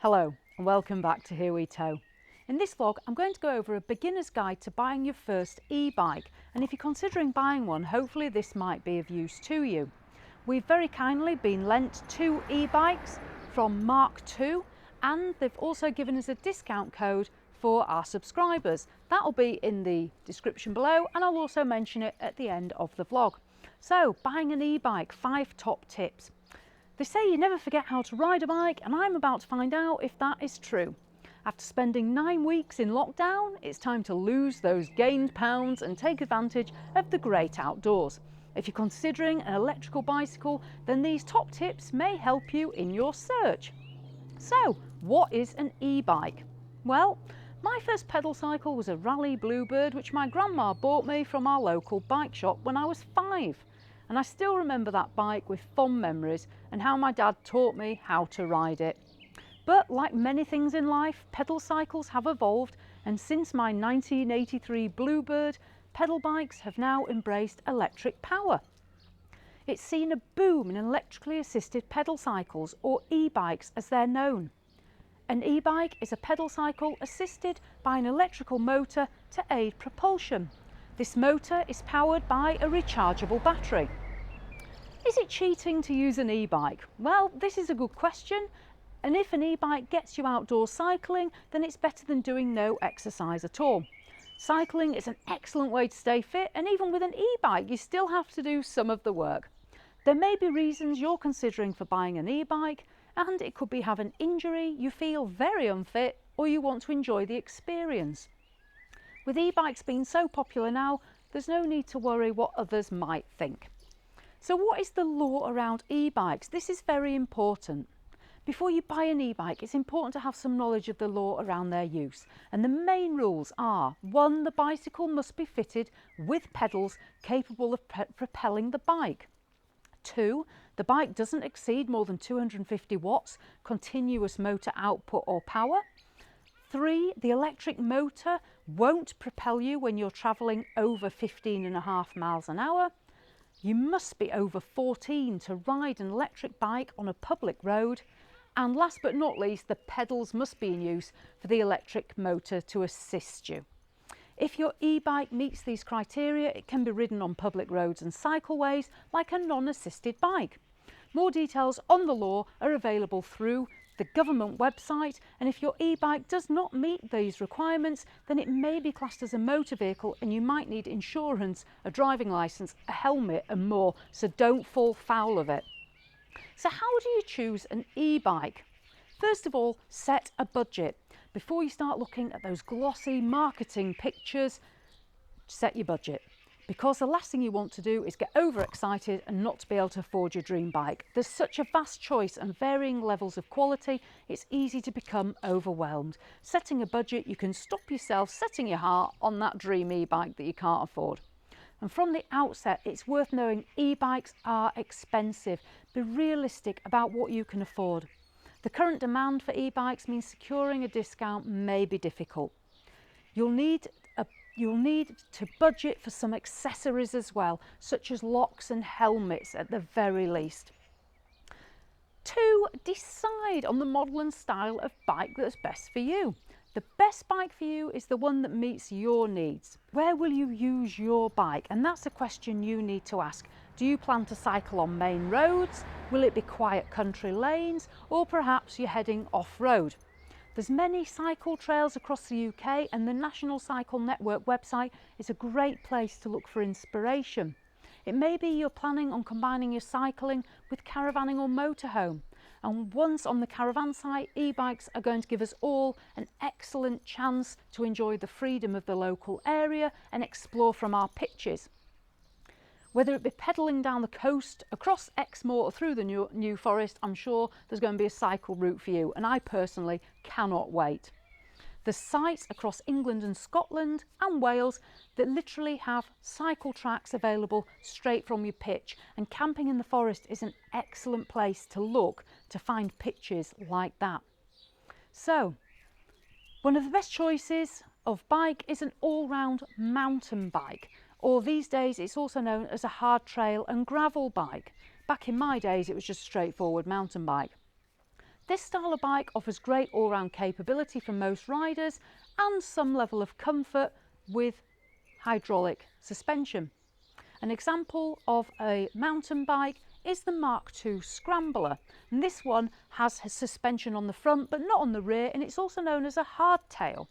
Hello and welcome back to Here We Tow. In this vlog I'm going to go over a beginner's guide to buying your first e-bike, and if you're considering buying one, hopefully this might be of use to you. We've very kindly been lent 2 e-bikes from Mark II, and they've also given us a discount code for our subscribers. That'll be in the description below, and I'll also mention it at the end of the vlog. So, buying an e-bike, 5 top tips. They say you never forget how to ride a bike, and I'm about to find out if that is true. After spending 9 weeks in lockdown, it's time to lose those gained pounds and take advantage of the great outdoors. If you're considering an electrical bicycle, then these top tips may help you in your search. So, what is an e-bike? Well, my first pedal cycle was a Rally Bluebird which my grandma bought me from our local bike shop when I was 5. And I still remember that bike with fond memories and how my dad taught me how to ride it. But like many things in life, pedal cycles have evolved, and since my 1983 Bluebird, pedal bikes have now embraced electric power. It's seen a boom in electrically assisted pedal cycles, or e-bikes as they're known. An e-bike is a pedal cycle assisted by an electrical motor to aid propulsion. This motor is powered by a rechargeable battery. Is it cheating to use an e-bike? Well, this is a good question, and if an e-bike gets you outdoor cycling, then it's better than doing no exercise at all. Cycling is an excellent way to stay fit, and even with an e-bike you still have to do some of the work. There may be reasons you're considering for buying an e-bike, and it could be have an injury, you feel very unfit, or you want to enjoy the experience. With e-bikes being so popular now, there's no need to worry what others might think. So what is the law around e-bikes? This is very important. Before you buy an e-bike, it's important to have some knowledge of the law around their use. And the main rules are: 1, the bicycle must be fitted with pedals capable of propelling the bike. 2, the bike doesn't exceed more than 250 watts continuous motor output or power. 3, the electric motor won't propel you when you're travelling over 15.5 miles an hour. You must be over 14 to ride an electric bike on a public road. And last but not least, the pedals must be in use for the electric motor to assist you. If your e-bike meets these criteria, it can be ridden on public roads and cycleways like a non-assisted bike. More details on the law are available through the government website, and if your e-bike does not meet these requirements, then it may be classed as a motor vehicle and you might need insurance, a driving licence, a helmet and more, so don't fall foul of it. So how do you choose an e-bike? First of all, set a budget. Before you start looking at those glossy marketing pictures, set your budget. Because the last thing you want to do is get overexcited and not to be able to afford your dream bike. There's such a vast choice and varying levels of quality, it's easy to become overwhelmed. Setting a budget, you can stop yourself setting your heart on that dream e-bike that you can't afford. And from the outset, it's worth knowing e-bikes are expensive. Be realistic about what you can afford. The current demand for e-bikes means securing a discount may be difficult. You'll need to budget for some accessories as well, such as locks and helmets at the very least. 2, decide on the model and style of bike that's best for you. The best bike for you is the one that meets your needs. Where will you use your bike? And that's a question you need to ask. Do you plan to cycle on main roads? Will it be quiet country lanes? Or perhaps you're heading off-road? There's many cycle trails across the UK, and the National Cycle Network website is a great place to look for inspiration. It may be you're planning on combining your cycling with caravanning or motorhome. And once on the caravan site, e-bikes are going to give us all an excellent chance to enjoy the freedom of the local area and explore from our pitches. Whether it be pedalling down the coast, across Exmoor or through the New Forest, I'm sure there's going to be a cycle route for you, and I personally cannot wait. There's sites across England and Scotland and Wales that literally have cycle tracks available straight from your pitch, and camping in the forest is an excellent place to look to find pitches like that. So, one of the best choices of bike is an all-round mountain bike, or these days it's also known as a hard trail and gravel bike. Back in my days it was just a straightforward mountain bike. This style of bike offers great all-round capability for most riders and some level of comfort with hydraulic suspension. An example of a mountain bike is the Mark II Scrambler, and this one has suspension on the front but not on the rear, and it's also known as a hardtail.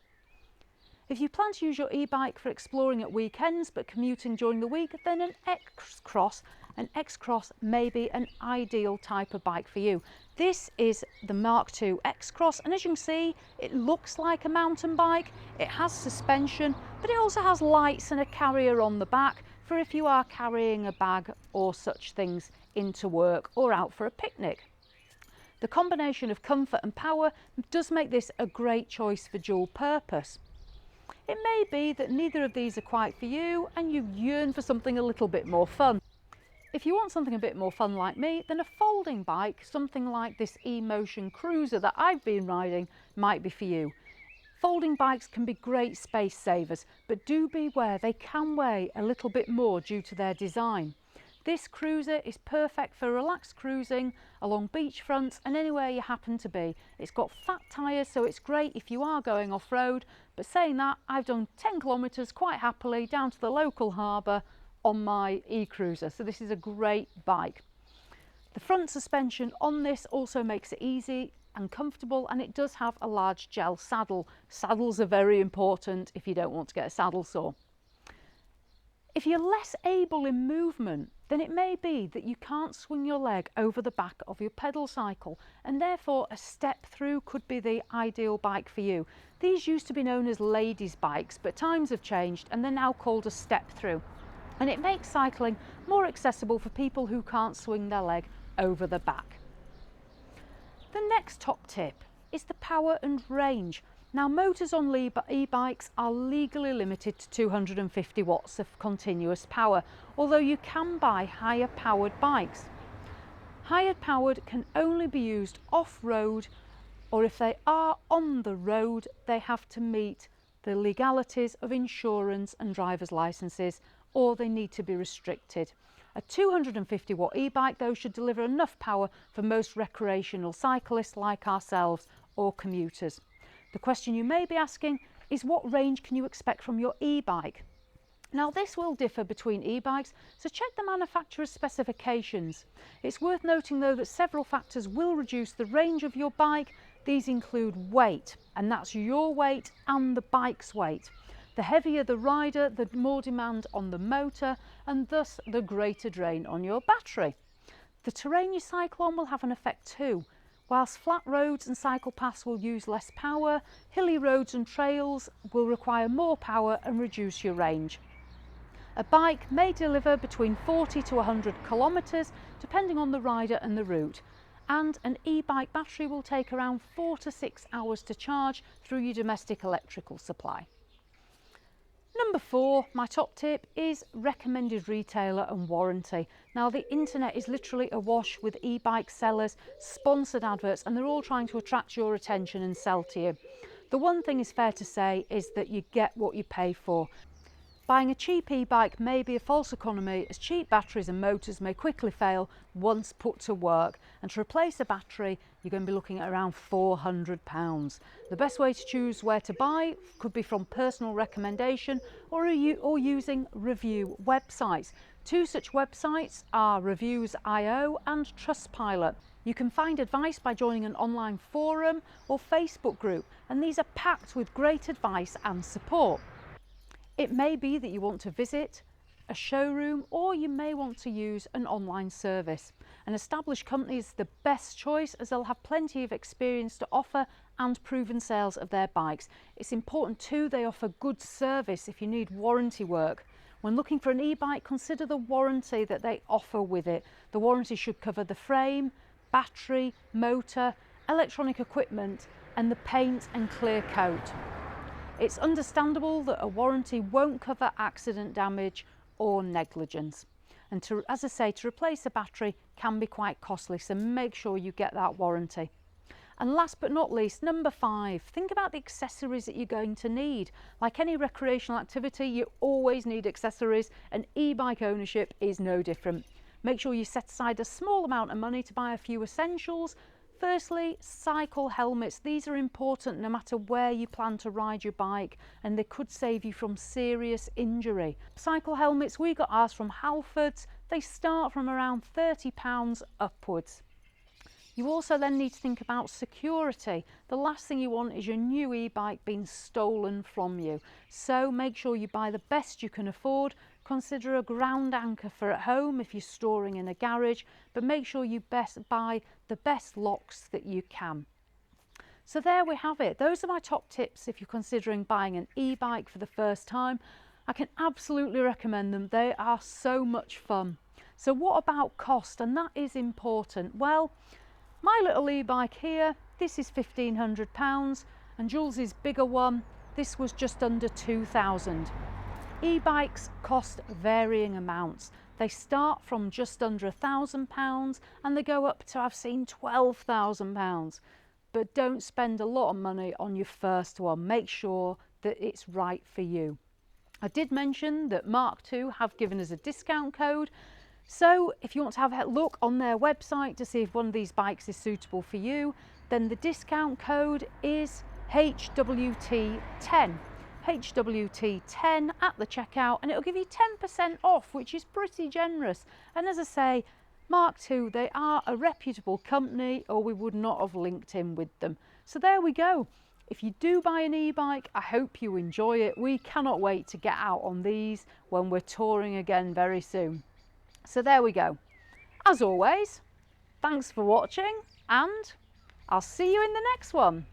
If you plan to use your e-bike for exploring at weekends but commuting during the week, then an X-Cross may be an ideal type of bike for you. This is the Mark II X-Cross, and as you can see, it looks like a mountain bike. It has suspension, but it also has lights and a carrier on the back for if you are carrying a bag or such things into work or out for a picnic. The combination of comfort and power does make this a great choice for dual purpose. It may be that neither of these are quite for you and you yearn for something a little bit more fun. If you want something a bit more fun like me, then a folding bike, something like this eMotion Cruiser that I've been riding, might be for you. Folding bikes can be great space savers, but do beware they can weigh a little bit more due to their design. This cruiser is perfect for relaxed cruising along beachfronts and anywhere you happen to be. It's got fat tyres, so it's great if you are going off-road, but saying that, I've done 10 kilometres quite happily down to the local harbour on my e-cruiser, so this is a great bike. The front suspension on this also makes it easy and comfortable, and it does have a large gel saddle. Saddles are very important if you don't want to get a saddle sore. If you're less able in movement, then it may be that you can't swing your leg over the back of your pedal cycle, and therefore a step through could be the ideal bike for you. These used to be known as ladies' bikes, but times have changed and they're now called a step through. And it makes cycling more accessible for people who can't swing their leg over the back. The next top tip is the power and range. Now, motors on e-bikes are legally limited to 250 watts of continuous power, although you can buy higher powered bikes. Higher powered can only be used off-road, or if they are on the road, they have to meet the legalities of insurance and driver's licenses, or they need to be restricted. A 250 watt e-bike though should deliver enough power for most recreational cyclists like ourselves or commuters. The question you may be asking is, what range can you expect from your e-bike? Now, this will differ between e-bikes, so check the manufacturer's specifications. It's worth noting though that several factors will reduce the range of your bike. These include weight, and that's your weight and the bike's weight. The heavier the rider, the more demand on the motor, and thus the greater drain on your battery. The terrain you cycle on will have an effect too. Whilst flat roads and cycle paths will use less power, hilly roads and trails will require more power and reduce your range. A bike may deliver between 40 to 100 kilometres depending on the rider and the route, and an e-bike battery will take around 4 to 6 hours to charge through your domestic electrical supply. Number 4, my top tip, is recommended retailer and warranty. Now, the internet is literally awash with e-bike sellers, sponsored adverts, and they're all trying to attract your attention and sell to you. The one thing is fair to say is that you get what you pay for. Buying a cheap e-bike may be a false economy, as cheap batteries and motors may quickly fail once put to work, and to replace a battery you're going to be looking at around £400. The best way to choose where to buy could be from personal recommendation or using review websites. Two such websites are Reviews.io and Trustpilot. You can find advice by joining an online forum or Facebook group, and these are packed with great advice and support. It may be that you want to visit a showroom, or you may want to use an online service. An established company is the best choice, as they'll have plenty of experience to offer and proven sales of their bikes. It's important too they offer good service if you need warranty work. When looking for an e-bike, consider the warranty that they offer with it. The warranty should cover the frame, battery, motor, electronic equipment, and the paint and clear coat. It's understandable that a warranty won't cover accident damage or negligence. And as I say, to replace a battery can be quite costly, so make sure you get that warranty. And last but not least, number 5, think about the accessories that you're going to need. Like any recreational activity, you always need accessories, and e-bike ownership is no different. Make sure you set aside a small amount of money to buy a few essentials. Firstly, cycle helmets. These are important no matter where you plan to ride your bike, and they could save you from serious injury. Cycle helmets, we got ours from Halfords. They start from around £30 upwards. You also then need to think about security. The last thing you want is your new e-bike being stolen from you. So make sure you buy the best you can afford. Consider a ground anchor for at home if you're storing in a garage, but make sure you buy the best locks that you can. So there we have it. Those are my top tips if you're considering buying an e-bike for the first time. I can absolutely recommend them. They are so much fun. So what about cost? And that is important. Well, my little e-bike here, this is £1,500, and Jules's bigger one, this was just under £2,000. E-bikes cost varying amounts. They start from just under £1,000 and they go up to, I've seen, £12,000. But don't spend a lot of money on your first one. Make sure that it's right for you. I did mention that Mark II have given us a discount code. So if you want to have a look on their website to see if one of these bikes is suitable for you, then the discount code is HWT10. HWT10 at the checkout, and it'll give you 10% off, which is pretty generous. And as I say, Mark II, they are a reputable company, or we would not have linked in with them. So there we go. If you do buy an e-bike, I hope you enjoy it. We cannot wait to get out on these when we're touring again very soon. So there we go. As always, thanks for watching, and I'll see you in the next one.